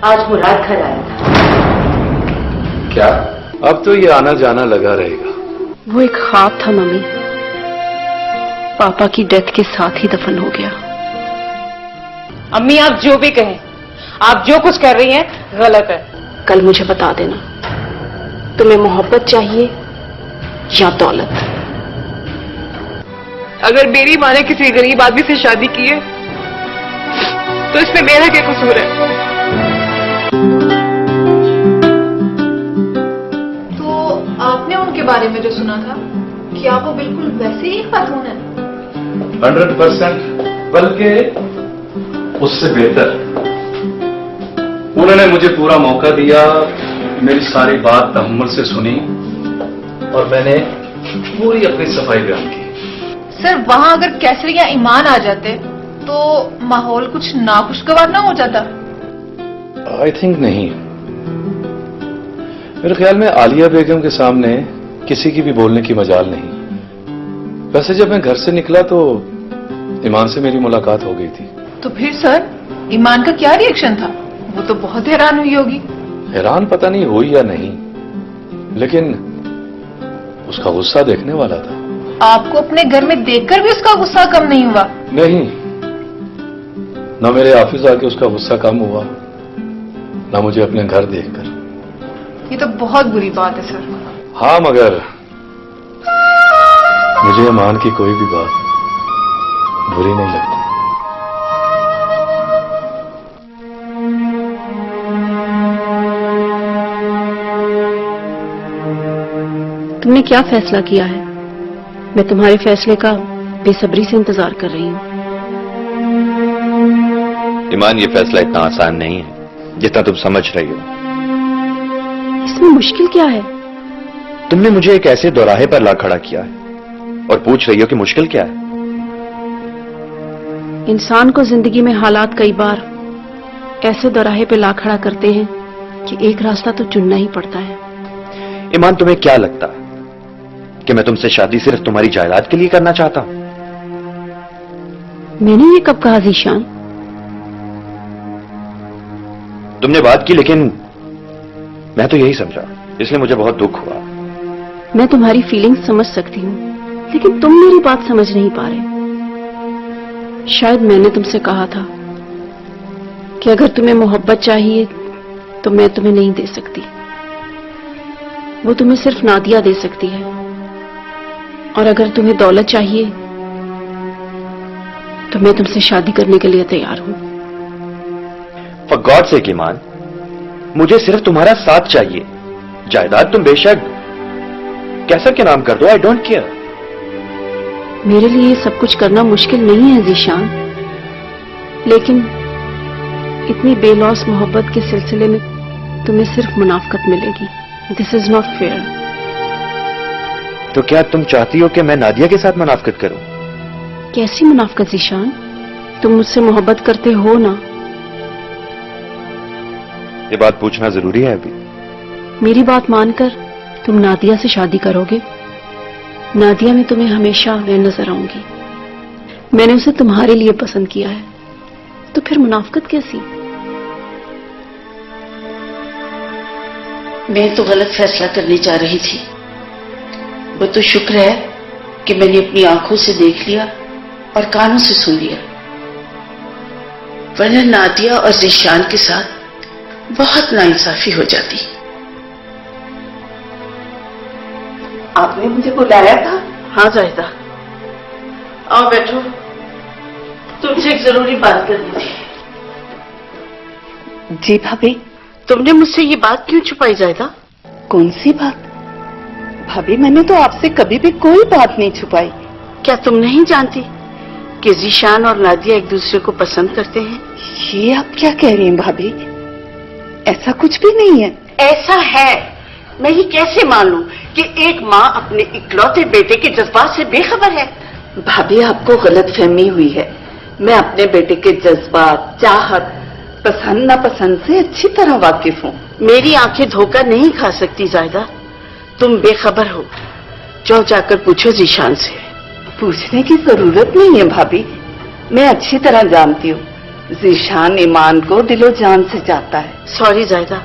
आज मुराद घर आया था। क्या? अब तो ये आना जाना लगा रहेगा। वो एक ख्वाब था मम्मी, पापा की डेथ के साथ ही दफन हो गया। अम्मी आप जो भी कहें, आप जो कुछ कर रही हैं गलत है। कल मुझे बता देना, तुम्हें मोहब्बत चाहिए या दौलत? अगर मेरी माँ ने किसी गरीब आदमी से शादी की है तो इसमें मेरा क्या कसूर है? तो आपने उनके बारे में जो सुना था, क्या वो बिल्कुल वैसे ही खातून है? 100%, बल्कि उससे बेहतर। उन्होंने मुझे पूरा मौका दिया, मेरी सारी बात तहम्मुल से सुनी और मैंने पूरी अपनी सफाई बयान की। सर, वहां अगर कैसर या ईमान आ जाते तो माहौल कुछ नाखुशगवार ना हो जाता? आई थिंक नहीं। मेरे ख्याल में आलिया बेगम के सामने किसी की भी बोलने की मजाल नहीं। वैसे जब मैं घर से निकला तो ईमान से मेरी मुलाकात हो गई थी। तो फिर सर, ईमान का क्या रिएक्शन था? वो तो बहुत हैरान हुई होगी। हैरान पता नहीं हुई या नहीं, लेकिन उसका गुस्सा देखने वाला था। आपको अपने घर में देखकर भी उसका गुस्सा कम नहीं हुआ? नहीं, ना मेरे ऑफिस आके उसका गुस्सा कम हुआ, ना मुझे अपने घर देखकर। ये तो बहुत बुरी बात है सर। हाँ, मगर मुझे ईमान की कोई भी बात बुरी नहीं लगती। तुमने क्या फैसला किया है? मैं तुम्हारे फैसले का बेसब्री से इंतजार कर रही हूँ। ईमान, ये फैसला इतना आसान नहीं है जितना तुम समझ रही हो। इसमें मुश्किल क्या है? तुमने मुझे एक ऐसे दोराहे पर ला खड़ा किया है और पूछ रही हो कि मुश्किल क्या है। इंसान को जिंदगी में हालात कई बार ऐसे दोराहे पे ला खड़ा करते हैं कि एक रास्ता तो चुनना ही पड़ता है। ईमान, तुम्हें क्या लगता है कि मैं तुमसे शादी सिर्फ तुम्हारी जायदाद के लिए करना चाहता हूं? मैंने ये कब कहा ज़ीशान? तुमने बात की, लेकिन मैं तो यही समझा, इसलिए मुझे बहुत दुख हुआ। मैं तुम्हारी फीलिंग्स समझ सकती हूँ, लेकिन तुम मेरी बात समझ नहीं पा रहे। शायद मैंने तुमसे कहा था कि अगर तुम्हें मोहब्बत चाहिए तो मैं तुम्हें नहीं दे सकती, वो तुम्हें सिर्फ नादिया दे सकती है। और अगर तुम्हें दौलत चाहिए तो मैं तुमसे शादी करने के लिए तैयार हूं। फॉर गॉड सेक ईमान, मुझे सिर्फ तुम्हारा साथ चाहिए। जायदाद तुम बेशक कैसर के नाम कर दो, आई डोंट केयर। मेरे लिए ये सब कुछ करना मुश्किल नहीं है ज़ीशान, लेकिन इतनी बेलौस मोहब्बत के सिलसिले में तुम्हें सिर्फ मुनाफकत मिलेगी। This is not fair. तो क्या तुम चाहती हो कि मैं नादिया के साथ मुनाफकत करूं? कैसी मुनाफकत ज़ीशान? तुम मुझसे मोहब्बत करते हो ना? ये बात पूछना जरूरी है अभी? मेरी बात मानकर तुम नादिया से शादी करोगे? नादिया में तुम्हें हमेशा मैं नजर आऊंगी। मैंने उसे तुम्हारे लिए पसंद किया है, तो फिर मुनाफकत कैसी? मैं तो गलत फैसला करने जा रही थी। वो तो शुक्र है कि मैंने अपनी आंखों से देख लिया और कानों से सुन लिया, वरना नादिया और ज़ीशान के साथ बहुत नाइंसाफी हो जाती। आपने मुझे बुलाया था? हाँ जाहिदा, आओ बैठो, तुमसे एक जरूरी बात करनी थी। जी भाभी। तुमने मुझसे ये बात क्यों छुपाई जाहिदा? कौन सी बात? भाभी, मैंने तो आपसे कभी भी कोई बात नहीं छुपाई। क्या तुम नहीं जानती कि ज़ीशान और नादिया एक दूसरे को पसंद करते हैं? ये आप क्या कह रही हैं भाभी? ऐसा कुछ भी नहीं है। ऐसा है। मैं ये कैसे मान लूं कि एक माँ अपने इकलौते बेटे के जज्बात से बेखबर है? भाभी, आपको गलतफहमी हुई है। मैं अपने बेटे के जज्बात, चाहत, पसंद नापसंद से अच्छी तरह वाकिफ हूँ। मेरी आंखें धोखा नहीं खा सकती जायदा। तुम बेखबर हो। जाओ जाकर पूछो ज़ीशान से। पूछने की जरूरत नहीं है भाभी, मैं अच्छी तरह जानती हूँ, जीशान ईमान को दिलो जान से चाहता है। सॉरी जायदा,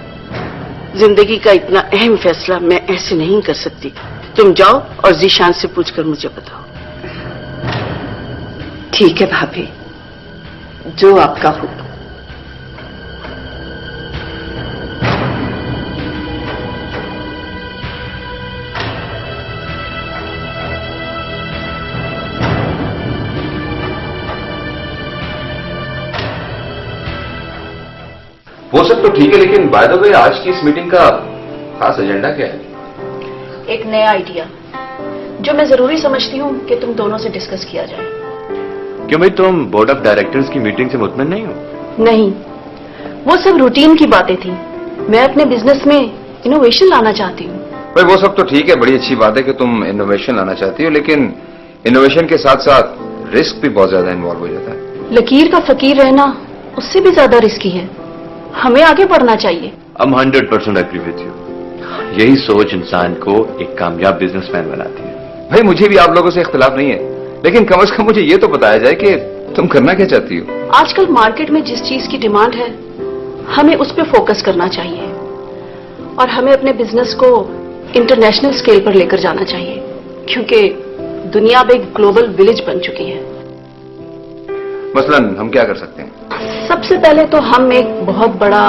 जिंदगी का इतना अहम फैसला मैं ऐसे नहीं कर सकती। तुम जाओ और जीशान से पूछकर मुझे बताओ। ठीक है भाभी, जो आपका हुक्म। वो सब तो ठीक है, लेकिन बाय द वे आज की इस मीटिंग का खास एजेंडा क्या है? एक नया आइडिया जो मैं जरूरी समझती हूँ कि तुम दोनों से डिस्कस किया जाए। क्यों भाई, तुम बोर्ड ऑफ डायरेक्टर्स की मीटिंग से मुतमईन नहीं हो? नहीं, वो सब रूटीन की बातें थी। मैं अपने बिजनेस में इनोवेशन लाना चाहती हूँ। भाई वो सब तो ठीक है, बड़ी अच्छी बात है कि तुम इनोवेशन लाना चाहती हो, लेकिन इनोवेशन के साथ साथ रिस्क भी बहुत ज्यादा इन्वॉल्व हो जाता है। लकीर का फकीर रहना उससे भी ज्यादा रिस्की है। हमें आगे बढ़ना चाहिए। I'm 100% agree with you. यही सोच इंसान को एक कामयाब बिजनेसमैन बनाती है। भाई मुझे भी आप लोगों से इख्तिलाफ नहीं है, लेकिन कम से कम मुझे ये तो बताया जाए कि तुम करना क्या चाहती हो। आजकल मार्केट में जिस चीज की डिमांड है, हमें उस पर फोकस करना चाहिए और हमें अपने बिजनेस को इंटरनेशनल स्केल पर लेकर जाना चाहिए, क्योंकि दुनिया अब एक ग्लोबल विलेज बन चुकी है। मसलन हम क्या कर सकते हैं? सबसे पहले तो हम एक बहुत बड़ा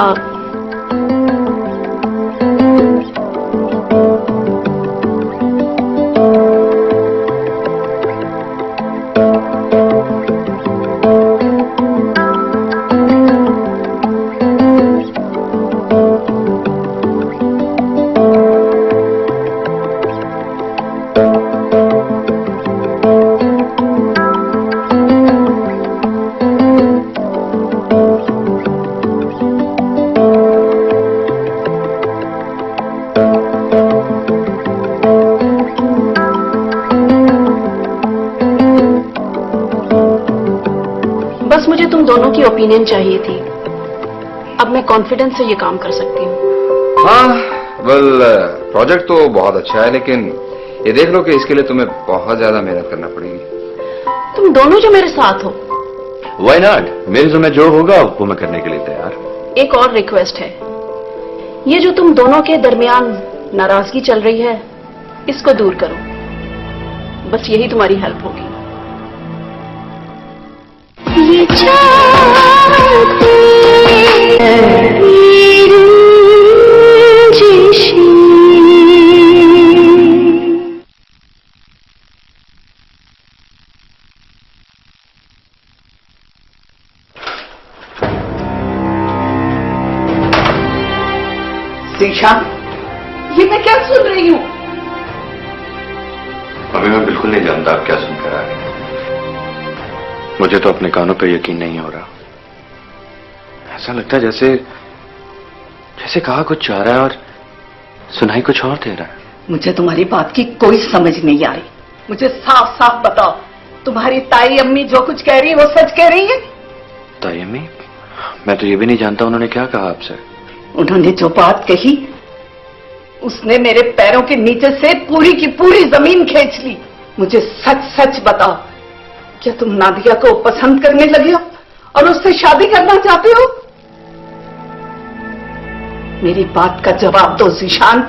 बस मुझे तुम दोनों की ओपिनियन चाहिए थी। अब मैं कॉन्फिडेंस से ये काम कर सकती हूँ। हाँ वेल, प्रोजेक्ट तो बहुत अच्छा है, लेकिन ये देख लो कि इसके लिए तुम्हें बहुत ज्यादा मेहनत करना पड़ेगी। तुम दोनों जो मेरे साथ हो। Why not? मेरे जिम्मे जो होगा वो मैं करने के लिए तैयार। एक और रिक्वेस्ट है, ये जो तुम दोनों के दरमियान नाराजगी चल रही है, इसको दूर करो। बस यही तुम्हारी हेल्प होगी। ये जीशान, ये मैं क्या सुन रही हूँ? अभी मैं बिल्कुल नहीं जानता आप क्या सुनकर आ रहे हैं। मुझे तो अपने कानों पे यकीन नहीं हो रहा। ऐसा लगता है जैसे जैसे कहा कुछ चाह रहा है और सुनाई कुछ और दे रहा है। मुझे तुम्हारी बात की कोई समझ नहीं आ रही। मुझे साफ साफ बताओ, तुम्हारी ताई अम्मी जो कुछ कह रही है वो सच कह रही है? ताई अम्मी? मैं तो ये भी नहीं जानता उन्होंने क्या कहा आपसे। उन्होंने जो बात कही उसने मेरे पैरों के नीचे से पूरी की पूरी जमीन खींच ली। मुझे सच सच बताओ, क्या तुम नादिया को पसंद करने लगे हो और उससे शादी करना चाहते हो? मेरी बात का जवाब दो जीशान,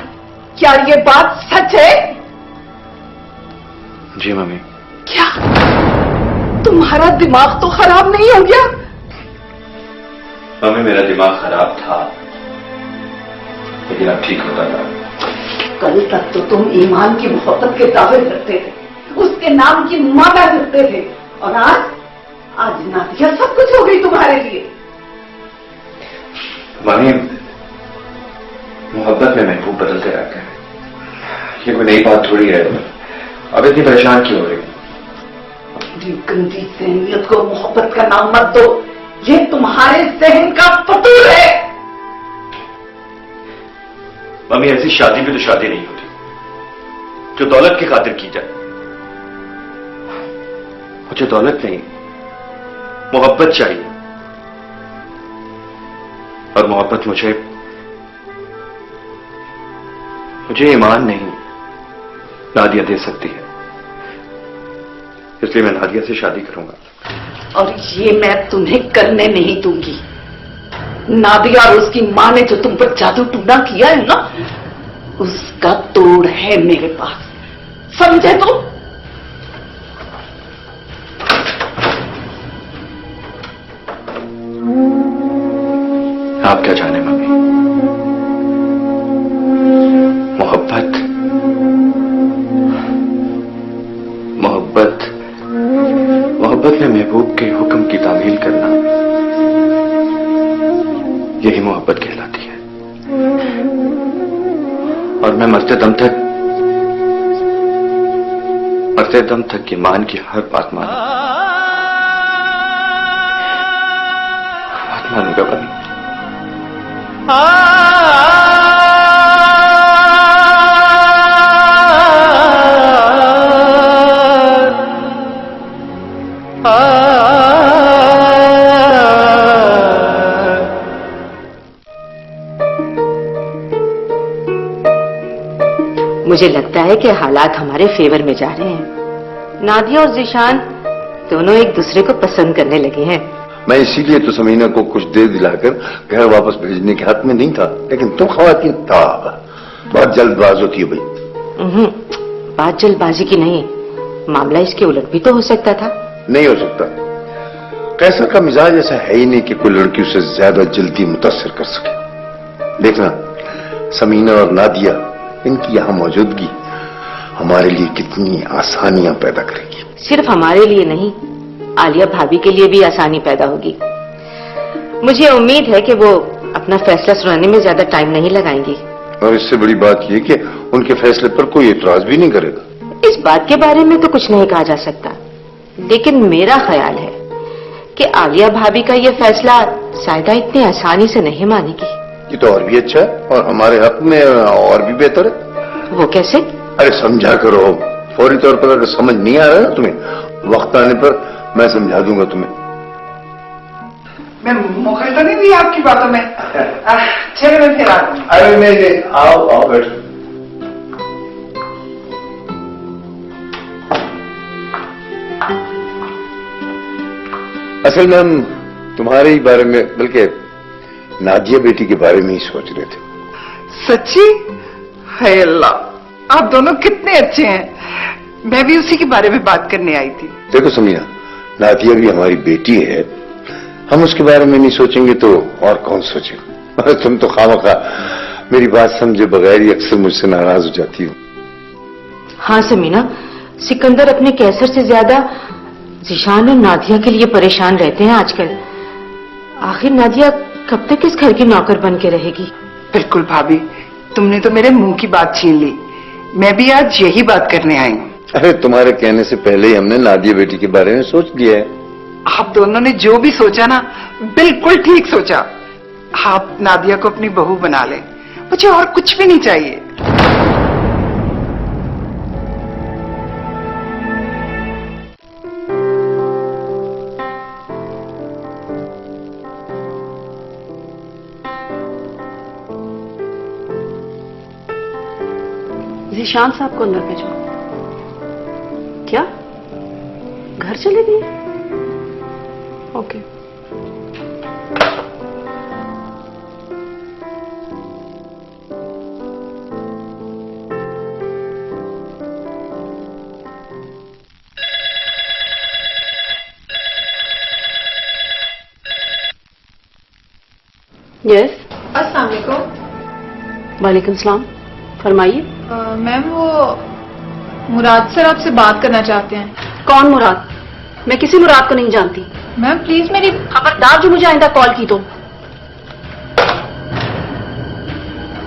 क्या ये बात सच है? जी मम्मी। क्या तुम्हारा दिमाग तो खराब नहीं हो गया? मम्मी मेरा दिमाग खराब था, लेकिन अब ठीक होता था। कल तक तो तुम ईमान की मोहब्बत के दावे करते थे, उसके नाम की माता करते थे, और आज नादिया सब कुछ हो गई तुम्हारे लिए। मम्मी मोहब्बत में महबूब बदलते रहते हैं, ये कोई नई बात थोड़ी है। अब इतनी परेशान क्यों हो रही? अपनी गंदी जहनीत को मोहब्बत का नाम मत दो, ये तुम्हारे जहन का फतूर है। मम्मी ऐसी शादी भी तो शादी नहीं होती जो दौलत की खातिर की जाए। मुझे दौलत नहीं, मोहब्बत चाहिए, और मोहब्बत मुझे ईमान नहीं नादिया दे सकती है। इसलिए मैं नादिया से शादी करूंगा। और ये मैं तुम्हें करने नहीं दूंगी। नादिया और उसकी माँ ने जो तुम पर जादू टूना किया है ना, उसका तोड़ है मेरे पास, समझे तुम? आप क्या जाने मम्मी, मोहब्बत मोहब्बत मोहब्बत में महबूब के हुक्म की तामील करना, यही मोहब्बत कहलाती है। और मैं मरते दम तक ईमान की हर बात मानूंगा मम्मी। मुझे लगता है कि हालात हमारे फेवर में जा रहे हैं। नादिया और ज़ीशान दोनों एक दूसरे को पसंद करने लगे हैं। मैं इसीलिए तो समीना को कुछ देर दिलाकर घर वापस भेजने के हाथ में नहीं था, लेकिन तुम खवातीन था बहुत जल्दबाज होती है भाई। बात जल्दबाजी की नहीं, मामला इसके उलट भी तो हो सकता था। नहीं हो सकता। कैसर का मिजाज ऐसा है ही नहीं कि कोई लड़की उसे ज्यादा जल्दी मुतासिर कर सके। देखना समीना और नादिया, इनकी यहाँ मौजूदगी हमारे लिए कितनी आसानियां पैदा करेगी। सिर्फ हमारे लिए नहीं, आलिया भाभी के लिए भी आसानी पैदा होगी। मुझे उम्मीद है कि वो अपना फैसला सुनाने में ज्यादा टाइम नहीं लगाएंगी। और इससे बड़ी बात यह कि उनके फैसले पर कोई एतराज भी नहीं करेगा। इस बात के बारे में तो कुछ नहीं कहा जा सकता, लेकिन मेरा ख्याल है कि आलिया भाभी का ये फैसला सायदा इतनी आसानी से नहीं मानेगी। ये तो और भी अच्छा है और हमारे हक में और भी बेहतर है। वो कैसे? अरे समझा करो, फौरी तौर पर अगर समझ नहीं आ रहा ना तुम्हें, वक्त आने पर मैं समझा दूंगा तुम्हें। मैं मुखर तो नहीं हुई आपकी बातों में। चलो मैं फिर आता हूं। अरे नहीं, आओ बैठो। असल में हम तुम्हारे ही बारे में, बल्कि नादिया बेटी के बारे में ही सोच रहे थे। सच्ची? है अल्लाह, आप दोनों कितने अच्छे हैं। मैं भी उसी के बारे में बात करने आई थी। देखो समीना, नादिया भी हमारी बेटी है, हम उसके बारे में नहीं सोचेंगे तो और कौन सोचेगा। तुम तो खामखा मेरी बात समझे बगैर ही अक्सर मुझसे नाराज हो जाती हो। हाँ समीना, सिकंदर अपने कैसर से ज्यादा ज़ीशान और नादिया के लिए परेशान रहते हैं आजकल। आखिर नादिया कब तक इस घर की नौकर बन के रहेगी? बिल्कुल भाभी, तुमने तो मेरे मुंह की बात छीन ली। मैं भी आज यही बात करने आई हूँ। अरे तुम्हारे कहने से पहले ही हमने नादिया बेटी के बारे में सोच लिया है। आप दोनों ने जो भी सोचा ना, बिल्कुल ठीक सोचा। आप नादिया को अपनी बहू बना लें, मुझे और कुछ भी नहीं चाहिए। ज़ीशान साहब को अंदर भेजो। क्या घर चले गए? ओके। यस। अस्सलाम वालेकुम। वालेकुम सलाम, फरमाइए। मैम, वो मुराद सर आपसे बात करना चाहते हैं। कौन मुराद? मैं किसी मुराद को नहीं जानती। मैम प्लीज मेरी खबरदार जो मुझे आइंदा कॉल की तो।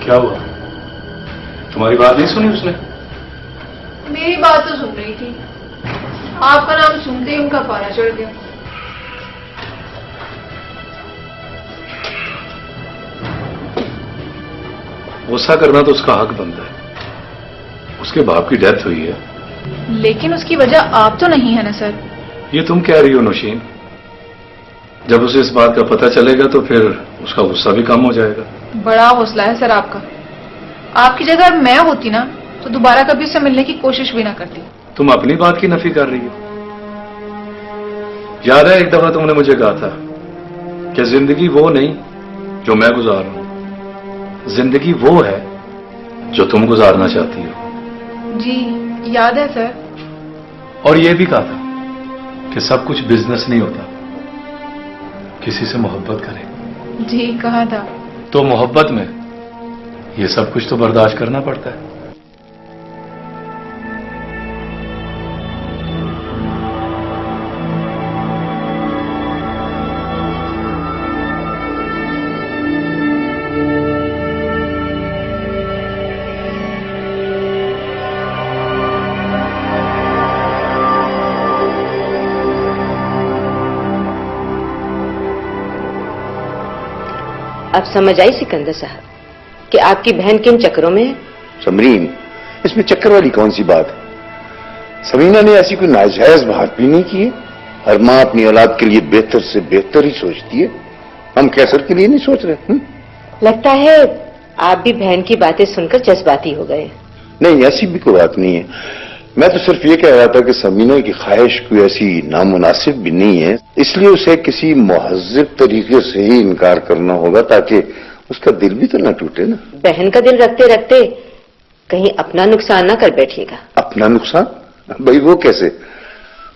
क्या हुआ? तुम्हारी बात नहीं सुनी उसने? मेरी बात तो सुन रही थी, आपका नाम सुनते ही उनका पारा चढ़ गया। गुस्सा करना तो उसका हक बनता है। उसके बाप की डेथ हुई है। लेकिन उसकी वजह आप तो नहीं है ना सर? ये तुम कह रही हो नौशीन। जब उसे इस बात का पता चलेगा तो फिर उसका गुस्सा भी कम हो जाएगा। बड़ा हौसला है सर आपका। आपकी जगह मैं होती ना तो दोबारा कभी उससे मिलने की कोशिश भी ना करती। तुम अपनी बात की नफी कर रही हो। याद है एक दफा तुमने मुझे कहा था कि जिंदगी वो नहीं जो मैं गुजार रहा हूं, जिंदगी वो है जो तुम गुजारना चाहती हो। जी याद है सर। और ये भी कहा था कि सब कुछ बिजनेस नहीं होता, किसी से मोहब्बत करें। जी कहा था। तो मोहब्बत में ये सब कुछ तो बर्दाश्त करना पड़ता है। अब समझ आई सिकंदर साहब कि आपकी बहन किन चक्करों में है। समरीन, इसमें चक्कर वाली कौन सी बात है? समीना ने ऐसी कोई नाजायज बात भी नहीं की है। हर माँ अपनी औलाद के लिए बेहतर से बेहतर ही सोचती है। हम कैसर के लिए नहीं सोच रहे। लगता है आप भी बहन की बातें सुनकर जज्बाती हो गए। नहीं, ऐसी भी कोई बात नहीं है। मैं तो सिर्फ ये कह रहा था कि समीना की ख्वाहिश कोई ऐसी नामुनासिब भी नहीं है, इसलिए उसे किसी महज़्ज़ब तरीके से ही इनकार करना होगा ताकि उसका दिल भी तो ना टूटे ना। बहन का दिल रखते रखते कहीं अपना नुकसान ना कर बैठिएगा। अपना नुकसान? भाई वो कैसे?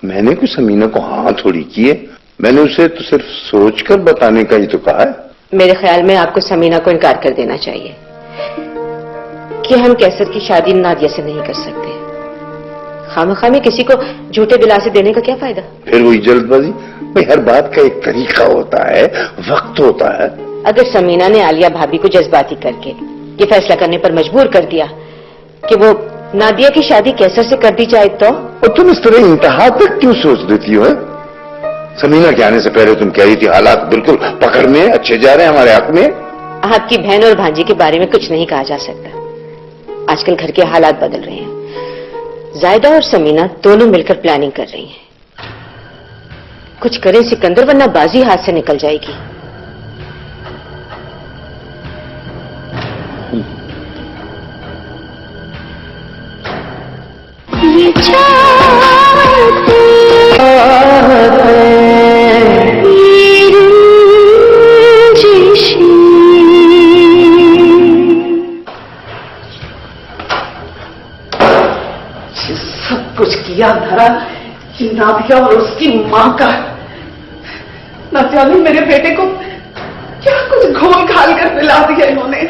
मैंने कुछ समीना को हाँ थोड़ी की है, मैंने उसे तो सिर्फ सोचकर बताने का ही तो कहा है। मेरे ख्याल में आपको समीना को इनकार कर देना चाहिए कि हम कैसर की शादी नादिया से नहीं कर सकते। खामखा में किसी को झूठे दिलासे देने का क्या फायदा? फिर वही जल्दबाजी। भाई हर बात का एक तरीका होता है, वक्त होता है। अगर समीना ने आलिया भाभी को जज्बाती करके ये फैसला करने पर मजबूर कर दिया कि वो नादिया की शादी कैसर से कर दी जाए तो? और तुम इस तरह इंतहा तक क्यों सोच देती हो? समीना के आने से पहले तुम कह रही थी हालात बिल्कुल पकड़ में अच्छे जा रहे हैं हमारे हक में। आपकी बहन और भांजी के बारे में कुछ नहीं कहा जा सकता। आजकल घर के हालात बदल रहे हैं। जायदा और समीना दोनों मिलकर प्लानिंग कर रही हैं। कुछ करें सिकंदर, वरना बाजी हाथ से निकल जाएगी। सब कुछ किया धरा नादिया और उसकी मां का। नादिया ने मेरे बेटे को क्या कुछ घोल घाल कर पिला दिया इन्होंने।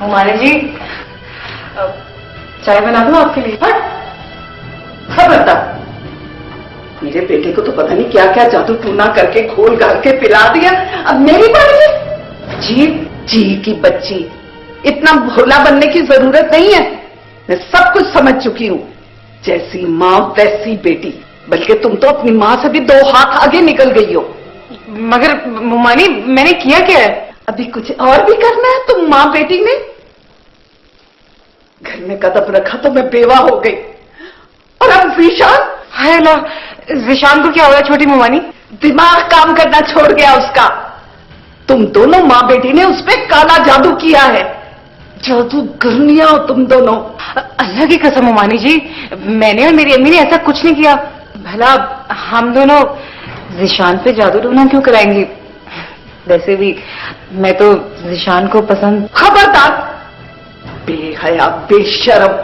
हमारे जी चाय बना दूं आपके लिए? खबरदार, मेरे बेटे को तो पता नहीं क्या क्या जादू टूना करके घोल घाल के पिला दिया, अब मेरी बात। जी जी की बच्ची, इतना भोला बनने की जरूरत नहीं है। मैं सब कुछ समझ चुकी हूँ। जैसी माँ वैसी बेटी, बल्कि तुम तो अपनी माँ से भी 2 हाथ आगे निकल गई हो। मगर मुमानी मैंने किया क्या है? अभी कुछ और भी करना है तुम माँ बेटी ने? घर में कदम रखा तो मैं बेवा हो गई, और अब जीशान। हाय अल्लाह, जीशान को क्या हो गया छोटी मुमानी? दिमाग काम करना छोड़ गया उसका। तुम दोनों माँ बेटी ने उस पर काला जादू किया है। जादू करनिया हो तुम दोनों। अल्लाह की कसम मुमानी जी, मैंने और मेरी अम्मी ने ऐसा कुछ नहीं किया। भला हम दोनों जीशान पे जादू टोना क्यों कराएंगी? वैसे भी मैं तो जीशान को पसंद। खबरदार, बेहया बेशरम,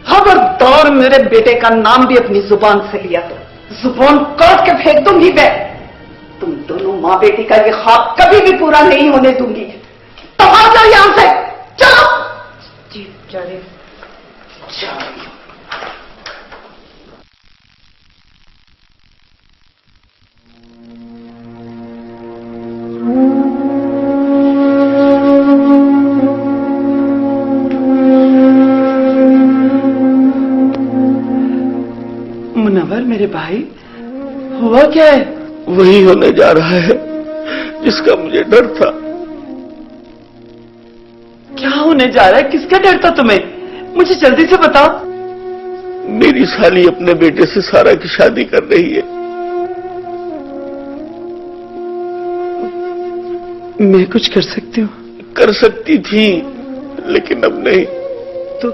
खबरदार मेरे बेटे का नाम भी अपनी जुबान से लिया तो जुबान काट के फेंक दूंगी मैं। तुम दोनों माँ बेटी का ये ख्वाब कभी भी पूरा नहीं होने दूंगी। तबाह जाओ यहां से, चलो। जी जा रही। मुनव्वर मेरे भाई, हुआ क्या है? वही होने जा रहा है जिसका मुझे डर था। क्या होने जा रहा है? किसका डर था तुम्हें? मुझे जल्दी से बताओ। मेरी साली अपने बेटे से सारा की शादी कर रही है। मैं कुछ कर सकती हूँ? कर सकती थी, लेकिन अब नहीं। तो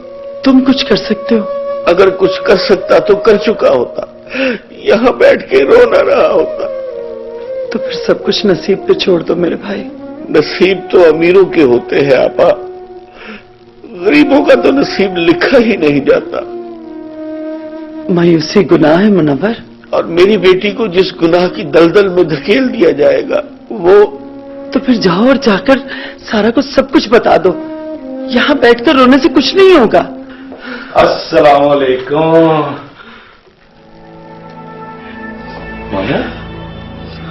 तुम कुछ कर सकते हो? अगर कुछ कर सकता तो कर चुका होता। यहाँ बैठ के रो ना रहा होता। तो फिर सब कुछ नसीब पे छोड़ दो मेरे भाई। नसीब तो अमीरों के होते हैं आपा, गरीबों का तो नसीब लिखा ही नहीं जाता। मायूसी गुनाह है मुनव्वर। और मेरी बेटी को जिस गुनाह की दलदल में धकेल दिया जाएगा वो। तो फिर जाओ और जाकर सारा कुछ सब कुछ बता दो। यहाँ बैठकर रोने से कुछ नहीं होगा। अस्सलाम वालेकुम। मामू,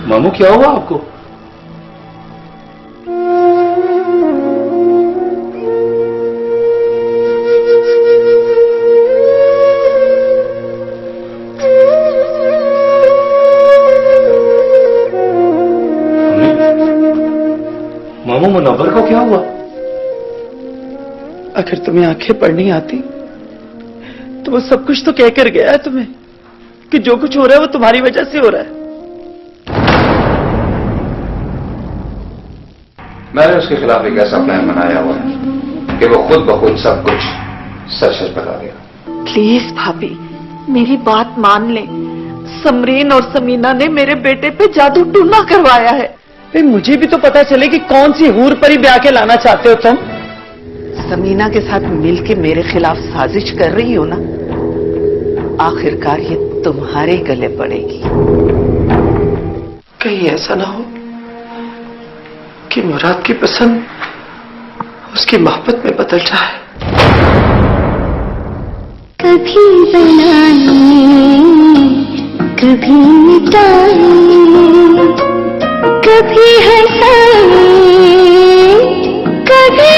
मामू क्या हुआ आपको? मामू, मुनव्वर को क्या हुआ? अगर तुम्हें आंखें पढ़नी आती तो वो सब कुछ तो कहकर गया है तुम्हें कि जो कुछ हो रहा है वो तुम्हारी वजह से हो रहा है। मैंने उसके खिलाफ एक ऐसा प्लान बनाया हुआ है कि वो खुद ब खुद सब कुछ सच सच बता देगा। प्लीज भाभी, मेरी बात मान ले। समरीन और समीना ने मेरे बेटे पे जादू टूना करवाया है। भाई मुझे भी तो पता चले कि कौन सी हूर परी ब्याह के लाना चाहते हो तुम। समीना के साथ मिलके मेरे खिलाफ साजिश कर रही हो ना, आखिरकार ये तुम्हारे गले पड़ेगी। कहीं ऐसा ना हो कि मुराद की पसंद उसकी मोहब्बत में बदल जाए। कभी बनाए कभी मिटाए, कभी हंसाए कभी